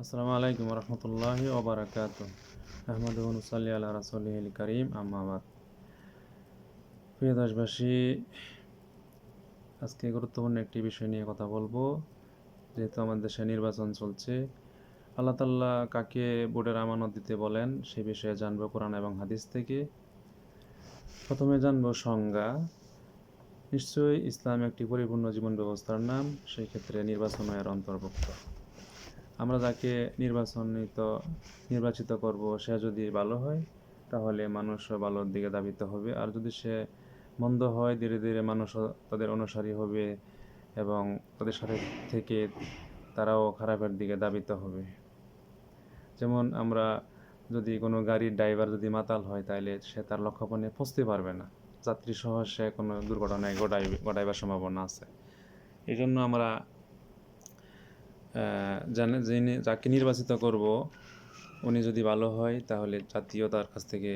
আসসালামু আলাইকুম রহমতুল্লাহি ওবারাকাতু। আহমদুন সাল্লি আলা রাসূলিল কারীম, আম্মা বাদ। প্রিয় দেশবাসী, আজকে গুরুত্বপূর্ণ একটি বিষয় নিয়ে কথা বলবো। যেহেতু আমাদের দেশে নির্বাচন চলছে, আল্লাহ তাআলা কাকে ভোটের আমানত দিতে বলেন সে বিষয়ে জানবো কোরআন এবং হাদিস থেকে। প্রথমে জানবো সংজ্ঞা। নিশ্চয়ই ইসলাম একটি পরিপূর্ণ জীবন ব্যবস্থার নাম, সেই ক্ষেত্রে নির্বাচন এর অন্তর্ভুক্ত। আমরা যাকে নির্বাচিত করব, সে যদি ভালো হয় তাহলে মানুষও ভালোর দিকে ধাবিত হবে, আর যদি সে মন্দ হয় ধীরে ধীরে মানুষও তাদের অনুসারী হবে এবং তাদের সাথে থেকে তারাও খারাপের দিকে ধাবিত হবে। যেমন আমরা যদি কোনো গাড়ির ড্রাইভার যদি মাতাল হয় তাহলে সে তার লক্ষ্যপণে পৌঁছতে পারবে না, যাত্রী সহ সে কোনো দুর্ঘটনায় ঘটাইবার সম্ভাবনা আছে। এই জন্য আমরা যিনি যাকে নির্বাচিত করব উনি যদি ভালো হয় তাহলে জাতীয় তার কাছ থেকে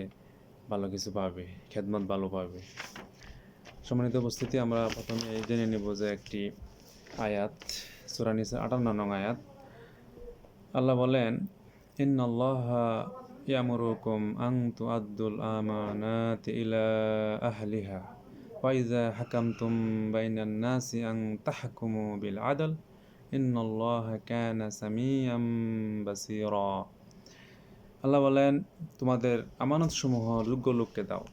ভালো কিছু পাবে, খেদমত ভালো পাবে। সম্মানিত উপস্থিতি, আমরা প্রথমে জেনে নেব যে একটি আয়াত, সূরা নিসা 58 নং আয়াত। আল্লাহ বলেন, ইন্নাল্লাহা ইয়ামুরুকুম আন তুআদ্দুল আমানাতি ইলা আহলিহা ওয়া ইযা হাকামতুম বাইনান নাসি আন তাহকুমু বিল আদল ইন্নাল্লাহা কানা সামিআম বাসীরা। আল্লাহ বলেন, তোমাদের আমানত সমূহ যোগ্য লোককে দাও।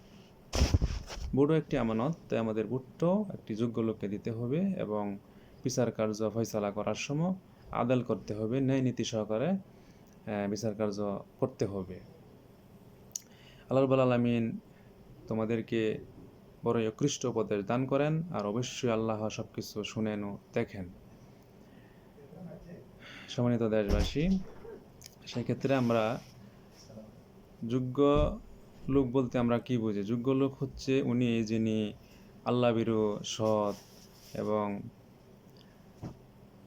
বুড়ো একটি আমানত, তাই আমাদের বুট্টো একটি যোগ্য লোককে দিতে হবে এবং বিচার কার্য ফয়সালা করার সময় আদাল করতে হবে, ন্যায় নীতি সহকারে বিচার কার্য করতে হবে। আল্লাহ রাব্বুল আলামিন তোমাদেরকে বড় উৎকৃষ্ট উপদেশ দান করেন, আর অবশ্যই আল্লাহ সব কিছু শুনেন ও দেখেন। সম্মানিত দেশবাসী, সেক্ষেত্রে আমরা যোগ্য লোক বলতে আমরা কি বুঝি? যোগ্য লোক হচ্ছে উনি যিনি আল্লাহ ভীরু, সৎ এবং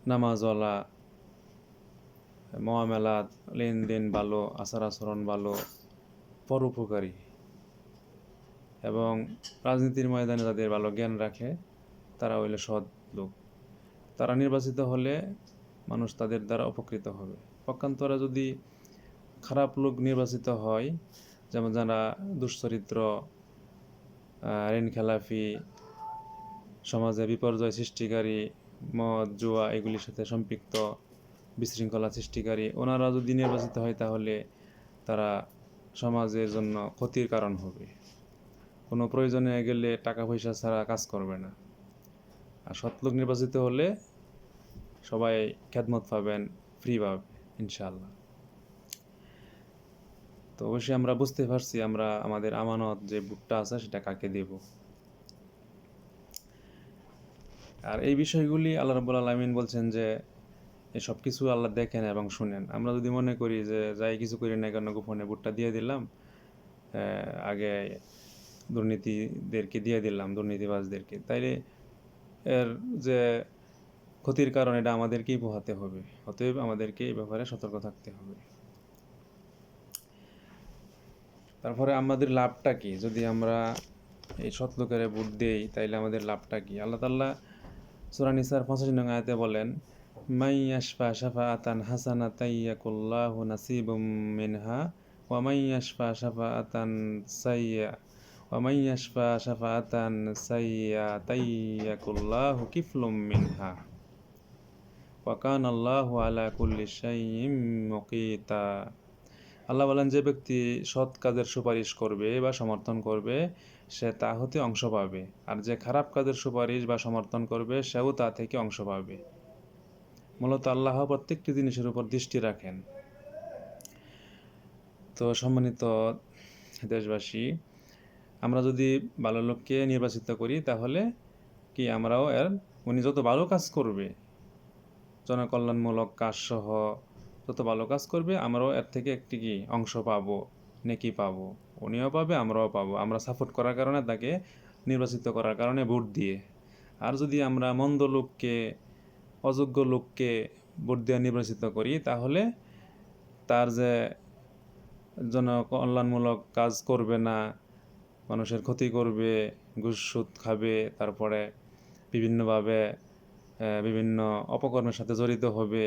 নামাজওয়ালা, মুআমালাত লেনদেন ভালো, আচার আচরণ ভালো, পরোপকারী এবং রাজনীতির ময়দানে যাদের ভালো জ্ঞান রাখে তারা হইল সৎ লোক। তারা নির্বাচিত হলে মানুষ তাদের দ্বারা উপকৃত হবে। পক্ষান্তরে যদি খারাপ লোক নির্বাচিত হয়, যেমন যারা দুশ্চরিত্র, ঋণ খেলাফি, সমাজে বিপর্যয় সৃষ্টিকারী, মদ জুয়া এগুলির সাথে সম্পৃক্ত, বিশৃঙ্খলা সৃষ্টিকারী, ওনারা যদি নির্বাচিত হয় তাহলে তারা সমাজের জন্য ক্ষতির কারণ হবে। কোনো প্রয়োজনে গেলে টাকা পয়সা ছাড়া কাজ করবে না। আর সৎলোক নির্বাচিত হলে সবাই খেদমত পাবেন, ফ্রি পাবে ইনশাআল্লাহ। তো অবশ্যই আমরা বুঝতে পারছি আমরা আমাদের আমানত যে বুটটা আছে সেটা কাকে দেব। আর এই বিষয়গুলি আল্লাহ রাব্বুল আলামিন বলছেন যে এই সব কিছু আল্লাহ দেখেন এবং শুনেন। আমরা যদি মনে করি যে যাই কিছু করি না কেন গোপনে ভোটটা দিয়ে দিলাম, আগে দুর্নীতিদেরকে দিয়ে দিলাম, দুর্নীতিবাজদেরকে, তাইলে এর যে ক্ষতির কারণ এটা আমাদেরকেই পোহাতে হবে। অতএব আমাদেরকে এই ব্যাপারে সতর্ক থাকতে হবে। তারপরে আমাদের লাভটা কি? যদি আমরা এই সৎ লোকের ভোট দেই তাইলে আমাদের লাভটা কি? আল্লাহ তাআলা সূরা নিসার 85 নং আয়াতে বলেন, মাই ইয়াশফা শাফাআতান হাসানাতান ইয়াকুল্লাহু নাসিবুম মিনহা ওয়া মাই ইয়াশফা শাফাআতান সাইয়্যা ওয়া মাই ইয়াশফা শাফাআতান সাইয়্যাতান ইয়াকুল্লাহু কিফলুম মিনহা ওয়া কানাল্লাহু আলা কুল্লি শাইইন মুকিতা। আল্লাহ বলেন, যে ব্যক্তি সৎ কাজের সুপারিশ করবে বা সমর্থন করবে সে তা হতে অংশ পাবে, আর যে খারাপ কাজের সুপারিশ বা সমর্থন করবে সেও তা থেকে অংশ পাবে। মূলত আল্লাহ প্রত্যেকটি জিনিসের উপর দৃষ্টি রাখেন। তো সম্মানিত দেশবাসী, আমরা যদি ভালো লোককে নির্বাচিত করি তাহলে কি আমরাও উনি যত ভালো কাজ করবে, জনকল্যাণমূলক কাজ সহ যত ভালো কাজ করবে আমরাও এর থেকে একটি কি অংশ পাবো, নেকি পাবো, উনিও পাবে আমরাও পাবো, আমরা সাপোর্ট করার কারণে, তাকে নির্বাচিত করার কারণে ভোট দিয়ে। আর যদি আমরা মন্দ লোককে, অযোগ্য লোককে ভোট দিয়ে নির্বাচিত করি তাহলে তার যে জনকল্যাণমূলক কাজ করবে না, মানুষের ক্ষতি করবে, ঘুষ সুদ খাবে, তারপরে বিভিন্নভাবে বিভিন্ন অপকর্মের সাথে জড়িত হবে,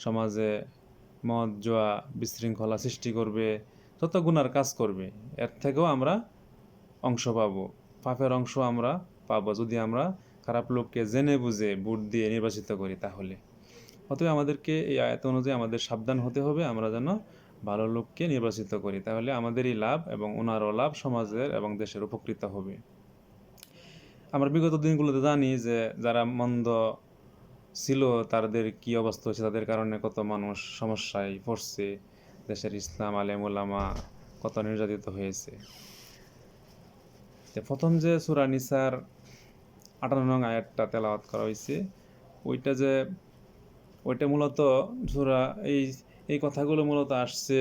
সমাজে মদ, জুয়া, বিশৃঙ্খলা সৃষ্টি করবে, যত গুনার কাজ করবে, এর থেকেও আমরা অংশ পাবো, পাপের অংশ আমরা পাবো যদি আমরা খারাপ লোককে জেনে বুঝে ভোট দিয়ে নির্বাচিত করি তাহলে। অতএব আমাদেরকে এই আয়াত অনুযায়ী আমাদের সাবধান হতে হবে, আমরা যেন ভালো লোককে নির্বাচিত করি, তাহলে আমাদেরই লাভ এবং ওনারও লাভ, সমাজের এবং দেশের উপকৃত হবে। আমরা বিগত দিনগুলোতে জানি যে যারা মন্দ ছিল তাদের কি অবস্থা হয়েছে, তাদের কারণে কত মানুষ সমস্যায় পড়ছে, দেশের ইসলাম আলেম ওলামা কত নির্যাতিত হয়েছে। প্রথম যে সূরা নিসার 58 নং আয়াতটা তেলাওয়াত করা হয়েছে, ওইটা মূলত সূরা এই কথাগুলো মূলত আসছে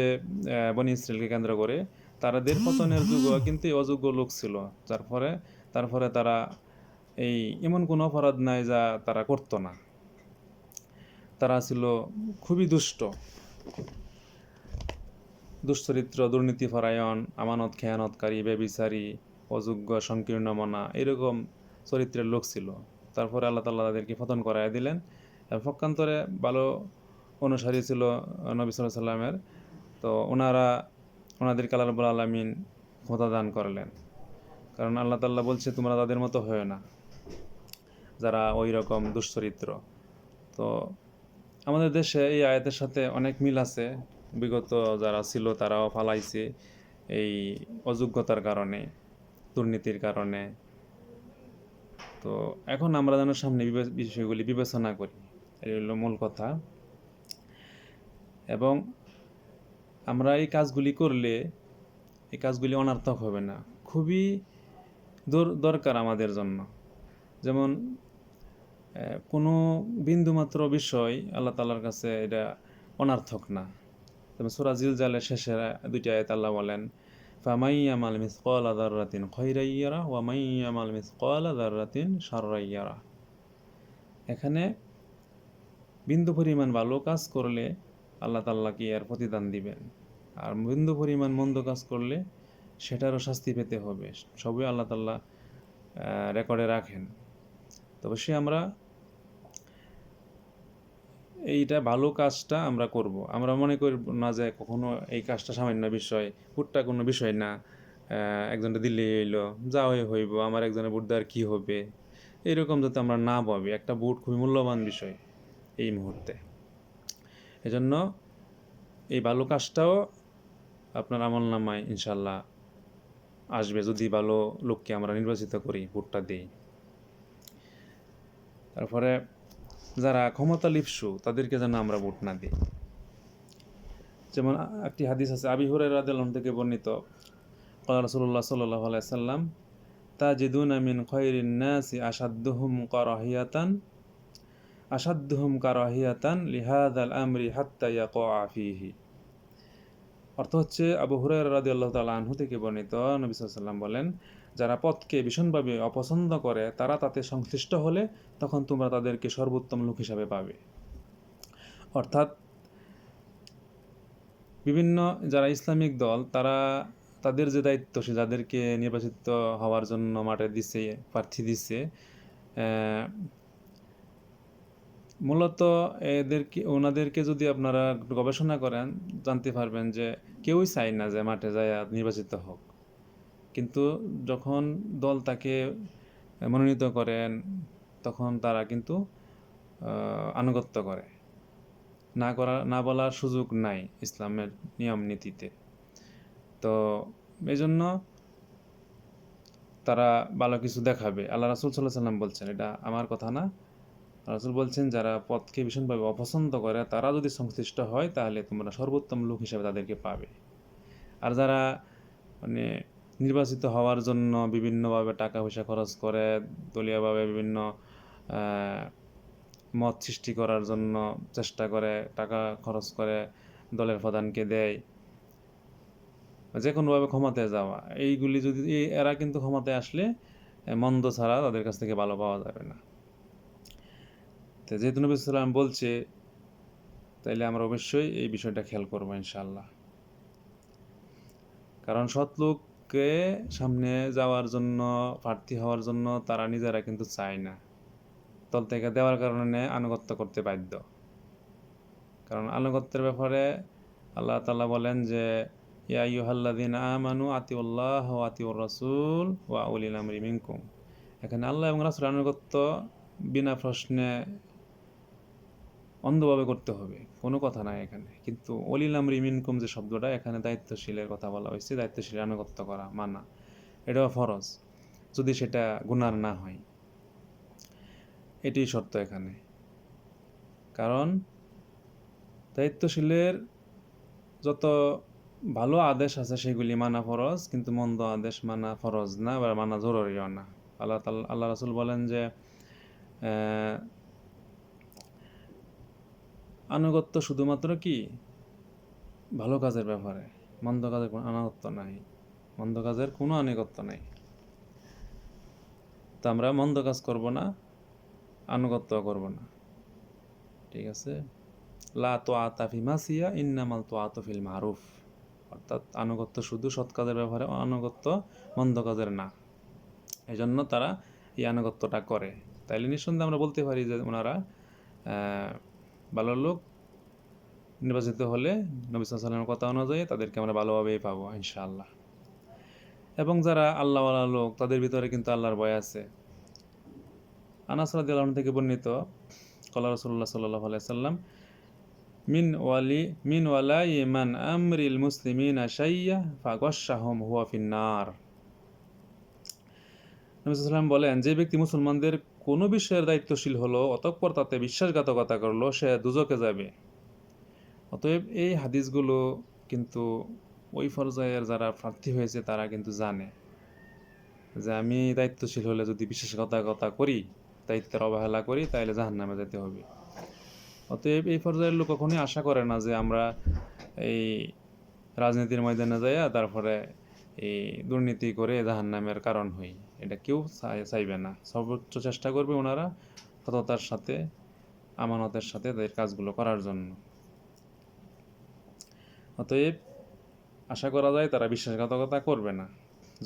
বনী ইসরাইলকে কেন্দ্র করে। তাদের পতনের যুগও কিন্তু অযোগ্য লোক ছিল, তারপরে তারা এমন কোনো অপরাধ নাই যা তারা করতো না। তারা ছিল খুবই দুশ্চরিত্র, দুর্নীতিপরায়ণ, আমানত খেয়ানতকারী, ব্যভিচারী, অযোগ্য, সংকীর্ণ মনা, এরকম চরিত্রের লোক ছিল। তারপরে আল্লাহ তাআলা তাদেরকে পতন করায় দিলেন। পক্ষান্তরে ভালো অনুসারী ছিল নবী সাল্লাল্লাহু আলাইহি সাল্লামের, তো ওনাদেরকে আল্লাহ রাব্বুল আলামিন ক্ষমতা দান করলেন। কারণ আল্লাহ তাআলা বলছে তোমরা তাদের মতো হয়ো না যারা ওই রকম দুশ্চরিত্র। তো আমাদের দেশে এই আয়াতের সাথে অনেক মিল আছে। বিগত যারা ছিল তারাও পালাইছে এই অযোগ্যতার কারণে, দুর্নীতির কারণে। তো এখন আমরা যেন সামনে বিষয়গুলি বিবেচনা করি, এই হলো মূল কথা। এবং আমরা এই কাজগুলি করলে এই কাজগুলি অনর্থক হবে না, খুবই দরকার আমাদের জন্য। যেমন কোনো বিন্দুমাত্র বিষয় আল্লাহ তাআলার কাছে এটা অনর্থক না। যেমন সূরা জিলজালের শেষের দুইটা আয়াত আল্লাহ বলেন, ফামান ইয়ামাল মিসকালা যাররাতিন খায়রান ইয়ারা ওয়া মান ইয়ামাল মিসকালা যাররাতিন শাররান ইয়ারা। এখানে বিন্দু পরিমাণ ভালো কাজ করলে আল্লাহ তাআলা কি এর প্রতিদান দিবেন, আর বিন্দু পরিমাণ মন্দ কাজ করলে সেটারও শাস্তি পেতে হবে। সবই আল্লাহ তাআলা রেকর্ডে রাখেন। তো অবশ্যই আমরা এইটা ভালো কাজটা আমরা করব। আমরা মনে করি না যে কখনো এই কাজটা সামান্য বিষয়, ভোটটা কোনো বিষয় না, একজনটা দিলেই হইলো, যা হইব, আমার একজনের ভোট দেওয়ার কী হবে, এরকম যাতে আমরা না ভাবি। একটা ভোট খুবই মূল্যবান বিষয় এই মুহূর্তে। এজন্য এই ভালো কাজটাও আপনার আমলনামায় ইনশাল্লাহ আসবে যদি ভালো লোককে আমরা নির্বাচিত করি, ভোটটা দিই। তারপরে যারা ক্ষমতা লিপ্সু তাদেরকে যেন আমরা ভোট না দিই। যেমন একটি হাদিস আছে আবি হুরায়রা রাদিয়াল্লাহু আনহু থেকে বর্ণিত, ক্বালা রাসূলুল্লাহ সাল্লাল্লাহু আলাইহি ওয়াসাল্লাম তাজিদুনা মিন খায়রিন নাসি আশাদ্দুহুম কারাহিয়াতান লিহাযাল আমরি হাত্তা ইয়াকা ফীহি। অর্থ হচ্ছে আবু হুরায়রা রাদিয়াল্লাহু তাআলা আনহু থেকে বর্ণিত, নবী সাল্লাল্লাহু আলাইহি ওয়াসাল্লাম বলেন, যারা পথকে ভীষণভাবে অপছন্দ করে তারা তাতে সংশ্লিষ্ট হলে তখন তোমরা তাদেরকে সর্বোত্তম লোক হিসাবে পাবে। অর্থাৎ বিভিন্ন যারা ইসলামিক দল তাদের যে দায়িত্বশীল, যাদেরকে নির্বাচিত হওয়ার জন্য মাঠে দিছে, প্রার্থী দিছে, মূলত ওনাদেরকে যদি আপনারা গবেষণা করেন জানতে পারবেন যে কেউই চায় না যে মাঠে যায় নির্বাচিত হোক। কিন্তু যখন দল তাকে মনোনীত করেন তখন তারা কিন্তু আনুগত্য করে, না বলার সুযোগ নাই ইসলামের নিয়ম নীতিতে। তো এই জন্য তারা ভালো কিছু দেখাবে। আল্লাহ রাসূল সাল্লাল্লাহু আলাইহি ওয়াসাল্লাম বলছেন, এটা আমার কথা না, রাসূল বলছেন যারা পথকে ভীষণভাবে অপছন্দ করে তারা যদি সংশ্লিষ্ট হয় তাহলে তোমরা সর্বোত্তম লোক হিসেবে তাদেরকে পাবে। আর যারা মানে নির্বাচিত হওয়ার জন্য বিভিন্নভাবে টাকা পয়সা খরচ করে, দলীয়ভাবে বিভিন্ন মত সৃষ্টি করার জন্য চেষ্টা করে, টাকা খরচ করে দলের প্রধানকে দেয়, যে কোনোভাবে ক্ষমতায় যাওয়া, এইগুলি যদি এরা কিন্তু ক্ষমতায় আসলে মন্দ ছাড়া তাদের কাছ থেকে ভালো পাওয়া যাবে না। তো যেহেতু নবী সাল্লাল্লাহু আলাইহি ওয়াসাল্লাম বলছে, তাইলে আমরা অবশ্যই এই বিষয়টা খেয়াল করবো ইনশাআল্লাহ। কারণ সৎ লোককে সামনে যাওয়ার জন্য, প্রার্থী হওয়ার জন্য তারা নিজেরা কিন্তু চায় না, দল থেকে দেওয়ার কারণে আনুগত্য করতে বাধ্য। কারণ আনুগত্যের ব্যাপারে আল্লাহ তাআলা বলেন যে ইয়া আইয়ুহাল্লাযীনা আমানু আতিউল্লাহ ওয়া আতিউর রাসূল ওয়া উলিল আমরি মিনকুম। এখানে আল্লাহ এবং রাসূলের আনুগত্য বিনা প্রশ্নে অন্ধভাবে করতে হবে, কোনো কথা নাই এখানে। কিন্তু উলিল আমরি মিনকুম যে শব্দটা, এখানে দায়িত্বশীলের কথা বলা হয়েছে, দায়িত্বশীলের আনুগত্য করা, মানা, এটাও ফরজ, যদি সেটা গুনার না হয়। এটি শর্ত এখানে। কারণ দায়িত্বশীলের যত ভালো আদেশ আছে সেগুলি মানা ফরজ, কিন্তু মন্দ আদেশ মানা ফরজ না, বা মানা জরুরিও না। আল্লাহ রাসূল বলেন যে আনুগত্য শুধুমাত্র কি ভালো কাজের ব্যাপারে, মন্দ কাজের কোনো আনুগত্য নাই, মন্দ কাজের কোনো আনুগত্য নাই। তো আমরা মন্দ কাজ করব না, আনুগত্য করব না, ঠিক আছে। লা তুআতা ফি মাসিয়া ইন্নামাল তুআতু ফিল মারুফ, অর্থাৎ আনুগত্য শুধু সৎ কাজের ব্যাপারে, আনুগত্য মন্দ কাজের না। এই জন্য তারা এই আনুগত্যটা করে। তাইলে নিঃসন্দেহে আমরা বলতে পারি যে ওনারা ভালো লোক। নির্বাচিত হলে নবী সাল্লাল্লাহু আলাইহি ওয়াসাল্লামের কথা অনুযায়ী তাদেরকে আমরা ভালোভাবেই পাবো ইনশাআল্লাহ। এবং যারা আল্লাহওয়ালা লোক, তাদের ভিতরে কিন্তু আল্লাহর ভয় আছে। আনাস রাদিয়াল্লাহু আনহু থেকে বর্ণিত, ক্বালা রাসূলুল্লাহ সাল্লাল্লাহু আলাইহি ওয়াসাল্লাম, মিন ওয়ালাই মান আমরিল মুসলিমিনা শাইয়্যা ফাগাশশাহুম হুয়া ফিন্নার। নবী সাল্লাল্লাহু আলাইহি ওয়াসাল্লাম বলেন, যে ব্যক্তি মুসলমানদের কোনো বিষয়ের দায়িত্বশীল হলো অতঃপর তাতে বিশ্বাসঘাতকতা করলো, সে দুজকে যাবে। অতএব এই হাদিসগুলো কিন্তু ওই পর্যায়ের যারা প্রার্থী হয়েছে তারা কিন্তু জানে যে আমি দায়িত্বশীল হলে যদি বিশ্বাসঘাতকতা করি, দায়িত্বের অবহেলা করি, তাহলে জাহান্নামে যেতে হবে। অতএব এই পর্যায়ের লোক কখনোই আশা করে না যে আমরা এই রাজনীতির ময়দানে যাইয়া তারপরে এই দুর্নীতি করে জাহান্নামের কারণ হই, এটা কেউ চাইবে না। সর্বোচ্চ চেষ্টা করবে ওনারা সততার সাথে, আমানতের সাথে তাদের কাজগুলো করার জন্য। অতএব আশা করা যায় তারা বিশ্বাসঘাতকতা করবে না।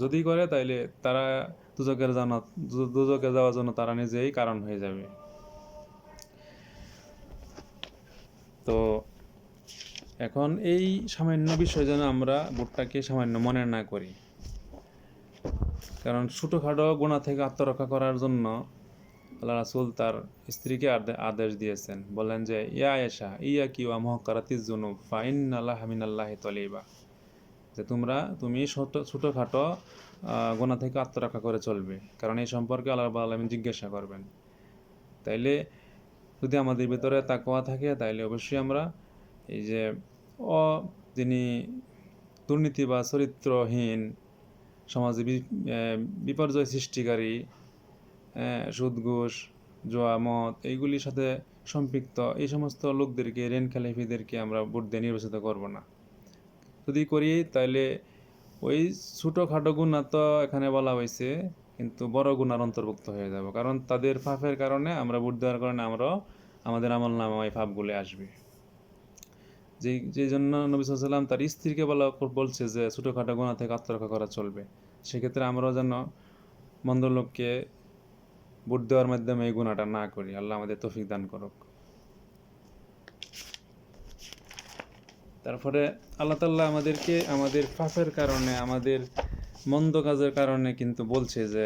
যদি করে তাইলে তারা দুজকে যাওয়ার জন্য তারা নিজেই কারণ হয়ে যাবে। তো এখন এই সামান্য বিষয় যেন আমরা ভোটটাকে সামান্য মনে না করি। কারণ ছোটোখাটো গুনাহ থেকে আত্মরক্ষা করার জন্য আল্লাহ রাসূল তার স্ত্রীকে আদেশ দিয়েছেন, বললেন যে ইয়া আয়েশা ইয়াকি ওয়া মুহক্কারাতিজ যুনুব ফা ইন্নাল্লাহা মিনাল্লাহি তালিবা, যে তুমি ছোটোখাটো গুনাহ থেকে আত্মরক্ষা করে চলবে, কারণ এই সম্পর্কে আল্লাহ রাব্বুল আলামিন জিজ্ঞাসা করবেন। তাইলে যদি আমাদের ভিতরে তাকওয়া থাকে, তাইলে অবশ্যই আমরা এই যে যিনি দুর্নীতি বা চরিত্রহীন, সমাজে বিপর্যয় সৃষ্টিকারী, সুদ ঘুষ জুয়া মদ এইগুলির সাথে সম্পৃক্ত এই সমস্ত লোকদেরকে, রেন খেলাফিদেরকে আমরা ভোট দিয়ে নির্বাচিত করব না। যদি করি তাহলে ওই ছোটোখাটো গুনাহ তো এখানে বলা হয়েছে, কিন্তু বড় গুনার অন্তর্ভুক্ত হয়ে যাব, কারণ তাদের পাপের কারণে আমরা ভোট দেওয়ার কারণে আমাদের আমলনামায় পাপগুলো আসবে। যেই জন্য নবী সাল্লাল্লাহু আলাইহি ওয়াসাল্লাম তার স্ত্রীকে বলছে যে ছোটোখাটো গুনাহ থেকে আত্মরক্ষা করা চলবে। সেক্ষেত্রে আমরাও যেন মন্দ লোককে ভোট দেওয়ার মাধ্যমে এই গুনাহটা না করি। আল্লাহ আমাদের তৌফিক দান করুক। তারপরে আল্লাহ তাআলা আমাদেরকে আমাদের পাপের কারণে, আমাদের মন্দ কাজের কারণে কিন্তু বলছে যে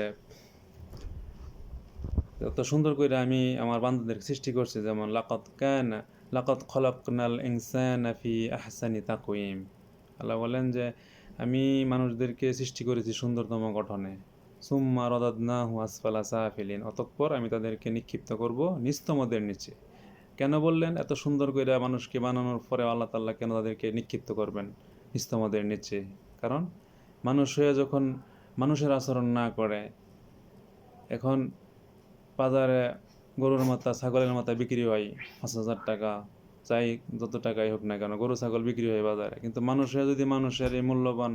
যত সুন্দর করে আমি আমার বান্দাদেরকে সৃষ্টি করছি, যেমন লাকাদ খলাকনাল ইনসানা ফি আহসানি তাকওয়িম। আল্লাহ বলেন যে আমি মানুষদেরকে সৃষ্টি করেছি সুন্দরতম গঠনে। সুম্মা রাদাদনাহু আসফালা সাফিলিন, অতঃপর আমি তাদেরকে নিক্ষিপ্ত করব নিস্তমদের নিচে। কেন বললেন? এত সুন্দর করে মানুষকে বানানোর পরে আল্লাহ তাআলা কেন তাদেরকে নিক্ষিপ্ত করবেন নিস্তমদের নিচে? কারণ মানুষ হয়ে যখন মানুষের আচরণ না করে, এখন বাজারে গরুর মাথা, ছাগলের মাথা বিক্রি হয় 5,000 টাকা, চাই যত টাকাই হোক না কেন, গরু ছাগল বিক্রি হয় বাজারে। কিন্তু মানুষের যদি মানুষের এই মূল্যবান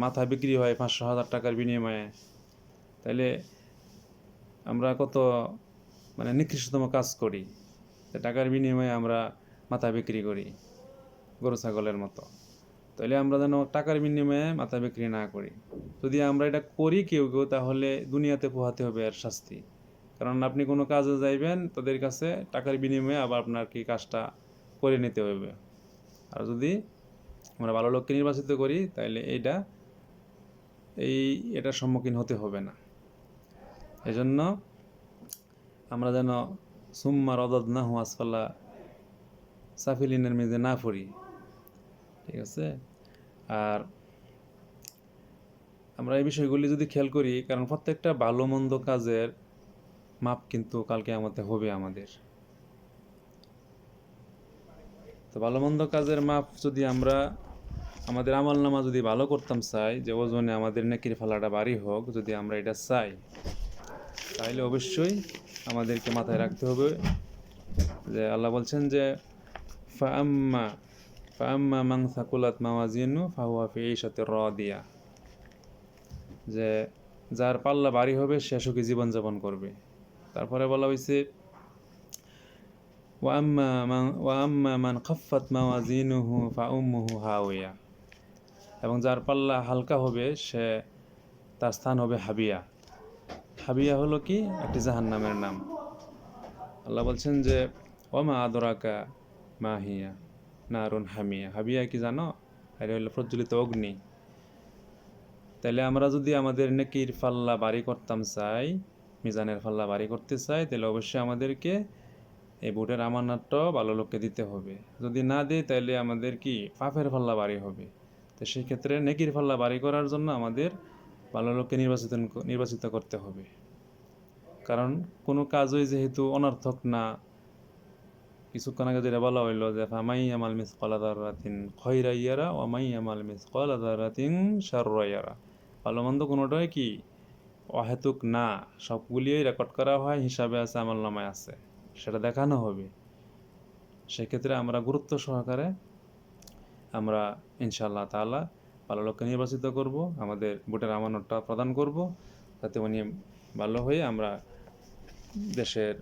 মাথা বিক্রি হয় 500,000 টাকার বিনিময়ে, তাইলে আমরা কত নিকৃষ্টতম কাজ করি। টাকার বিনিময়ে আমরা মাথা বিক্রি করি গরু ছাগলের মতো। তাহলে আমরা যেন টাকার বিনিময়ে মাথা বিক্রি না করি। যদি আমরা এটা করি কেউ তাহলে দুনিয়াতে পোহাতে হবে এর শাস্তি। কারণ আপনি কোনো কাজে যাইবেন তাদের কাছে টাকার বিনিময়ে, আবার আপনার কি কাজটা করে নিতে হবে। আর যদি আমরা ভালো লোককে নির্বাচিত করি তাহলে এটার সম্মুখীন হতে হবে না। এজন্য আমরা যেন সুম্মা রদদনাহু আসফালা সাফিলিনের মেঝে না পড়ি, ঠিক আছে? আর আমরা এই বিষয়গুলি যদি খেয়াল করি, কারণ প্রত্যেকটা ভালো মন্দ কাজের মাপ কিন্তু কালকে আমাদের হবে আমাদের। তো ভালো মন্দ কাজের মাপ যদি আমরা আমাদের আমলনামা যদি ভালো করতাম চাই, যে ওজনে আমাদের নেকির ফালাটা ভারী হোক, যদি আমরা এটা চাই, তাহলে অবশ্যই আমাদেরকে মাথায় রাখতে হবে যে আল্লাহ বলছেন যে ফাআম্মা ফাআম্মা মান সাকুলাত মাওয়াজিনু ফাহুয়া ফি ঈশাতির রাদিয়া, যে যার পাল্লা ভারী হবে সে সুখী জীবনযাপন করবে। তারপরে বলা হয়েছে ওয়াম্মা মান খাফফাত মাওয়াজিনুহু ফাউম্মুহু হাওয়া, এবং যার পাল্লা হালকা হবে তার স্থান হবে হাবিয়া। হাবিয়া হলো কি? একটি জাহান্নামের নাম। আল্লাহ বলছেন যে ওমা আদরাকা মা হিয়া নারুন হামিয়া। হাবিয়া কি জানো? এটা হলো প্রজ্বলিত অগ্নি। তাহলে আমরা যদি আমাদের নেকির পাল্লা ভারী করতাম চাই, মিজানের পাল্লা ভারী করতে চাই, তাহলে অবশ্যই আমাদেরকে এই বুটের আমানতটাও ভালো লোককে দিতে হবে। যদি না দিই তাহলে আমাদের কি পাপের পাল্লা ভারী হবে। তো সেই ক্ষেত্রে নেকির পাল্লা ভারী করার জন্য আমাদের ভালো লোককে নির্বাচিত করতে হবে। কারণ কোনো কাজই যেহেতু অনর্থক না, কিছুক্ষণ আগে যেটা বলা হইলো যে ফামাই আমাল মিসকালা যাররাতিন খায়রা ইয়ারা ওয়া মাই আমাল মিসকালা যাররাতিন শাররা ইয়ারা। ভালো মন্দ কোনোটাই কি অহেতুক না, সবগুলিই রেকর্ড করা হয়, হিসাবে আছে, আমলনামায় আছে, সেটা দেখানো হবে। সেক্ষেত্রে আমরা গুরুত্ব সহকারে আমরা ইনশাআল্লাহ তাআলা ভালো লোককে নির্বাচিত করব, আমাদের ভোটের আমানতটা প্রদান করব, যাতে উনি ভালো হয়ে আমরা দেশের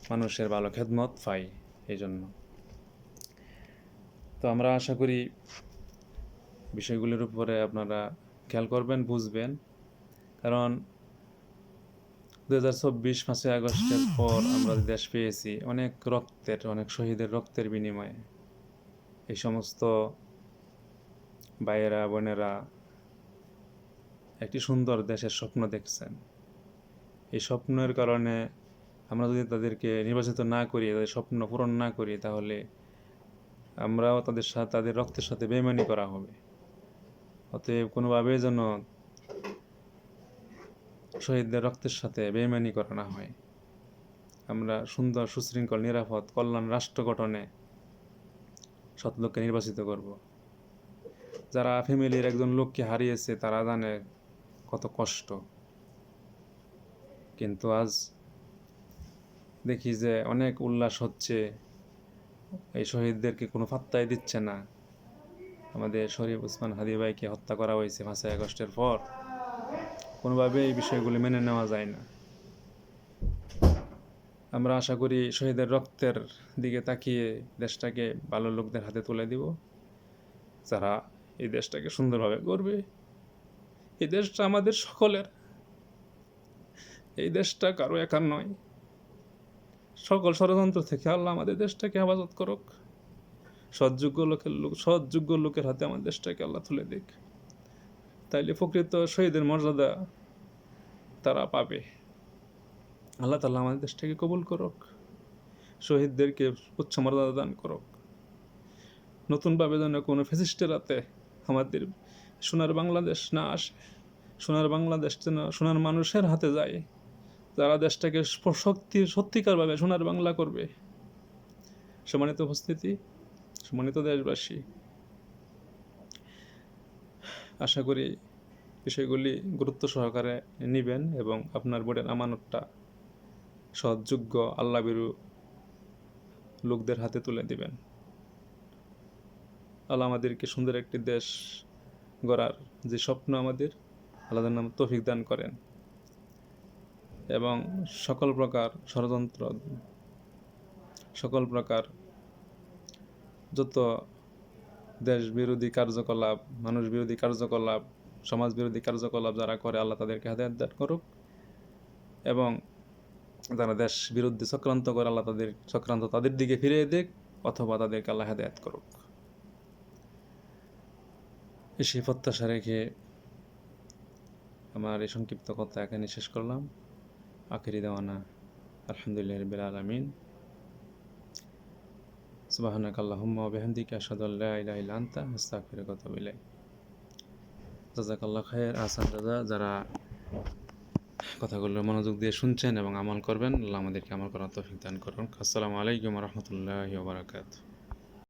মানুষের ভালো খেদমত পাই। এই জন্য তো আমরা আশা করি বিষয়গুলির উপরে আপনারা খেয়াল করবেন, বুঝবেন। কারণ 2024 5ই আগস্টের পর আমরা দেশ পেয়েছি অনেক শহীদের রক্তের বিনিময়ে। এই সমস্ত ভাইয়েরা বোনেরা একটি সুন্দর দেশের স্বপ্ন দেখছেন। এই স্বপ্নের কারণে আমরা যদি তাদেরকে নির্বাচিত না করি, তাদের স্বপ্ন পূরণ না করি, তাহলে আমরাও তাদের রক্তের সাথে বেইমানি করা হবে। অতএব কোনোভাবেই যেন শহীদদের রক্তের সাথে বেইমানি করা না হয়। আমরা সুন্দর, সুশৃঙ্খল, নিরাপদ, কল্যাণ রাষ্ট্র গঠনে সৎ লোককে নির্বাচিত করব। যারা ফ্যামিলির একজন লোককে হারিয়েছে তারা জানে কত কষ্ট, কিন্তু আজ দেখি যে অনেক উল্লাস হচ্ছে, এই শহীদদেরকে কোনো পাত্তাই দিচ্ছে না। আমাদের শরীফ ওসমান হাদি ভাইকে হত্যা করা হয়েছে 5ই আগস্টের পর, কোনোভাবে এই বিষয়গুলি মেনে নেওয়া যায় না। আমরা আশা করি শহীদের রক্তের দিকে তাকিয়ে দেশটাকে ভালো লোকদের হাতে তুলে দিব, যারা এই দেশটাকে সুন্দরভাবে গড়বে। এই দেশটা আমাদের সকলের, এই দেশটা কারো একার নয়। সকল ষড়যন্ত্র থেকে আল্লাহ আমাদের দেশটাকে হেফাজত করুক। সৎযোগ্য লোকের হাতে আমাদের দেশটাকে আল্লাহ তুলে দিক, তাইলে প্রকৃত শহীদের মর্যাদা তারা পাবে। আল্লাহ তাআলা আমাদের দেশটাকে কবুল করুক, শহীদদেরকে উচ্চ মর্যাদা দান করুক। নতুনভাবে যেন কোনো ফ্যাসিস্টের হাতে আমাদের সোনার বাংলাদেশ না আসে, সোনার বাংলাদেশ যেন সোনার মানুষের হাতে যায়, যারা দেশটাকে সত্যিকারভাবে সোনার বাংলা করবে। সম্মানিত উপস্থিতি, সম্মানিত দেশবাসী, আশা করি বিষয়গুলি গুরুত্ব সহকারে নেবেন এবং আপনার ভোটের আমানতটা সৎযোগ্য আল্লাহভীরু লোকদের হাতে তুলে দিবেন। আল্লাহ আমাদেরকে সুন্দর একটি দেশ গড়ার যে স্বপ্ন আমাদের, আল্লাহ যেন তৌফিক দান করেন এবং সকল প্রকার ষড়যন্ত্র, সকল প্রকার যত দেশ বিরোধী কার্যকলাপ, মানুষ বিরোধী কার্যকলাপ, সমাজ বিরোধী কার্যকলাপ যারা করে, আল্লাহ তাদেরকে হেদায়েত দান করুক, এবং যারা দেশ বিরুদ্ধে চক্রান্ত করে, আল্লাহ তাদের চক্রান্ত তাদের দিকে ফিরিয়ে দিক, অথবা তাদেরকে আল্লাহ হেদায়েত করুক। সেই প্রত্যাশা রেখে আমার এই সংক্ষিপ্ত কথা এখানে শেষ করলাম। আখিরি দাওয়ানা আলহামদুলিল্লাহি রাব্বিল আলামিন। সুবহানাকা আল্লাহুম্মা ওয়া বিহামদিকা আশহাদু আল্লা ইলাহা ইল্লা আনতা আস্তাগফিরুকা ওয়া আতুবু ইলাইক। জাযাকাল্লাহু খাইর। আহসান জাযা। যারা কথাগুলো মনোযোগ দিয়ে শুনছেন এবং আমল করবেন, আল্লাহ আমাদেরকে আমল করার তৌফিক দান করুন। আসসালামু আলাইকুম ওয়া রাহমাতুল্লাহি ওয়া বারাকাতুহু।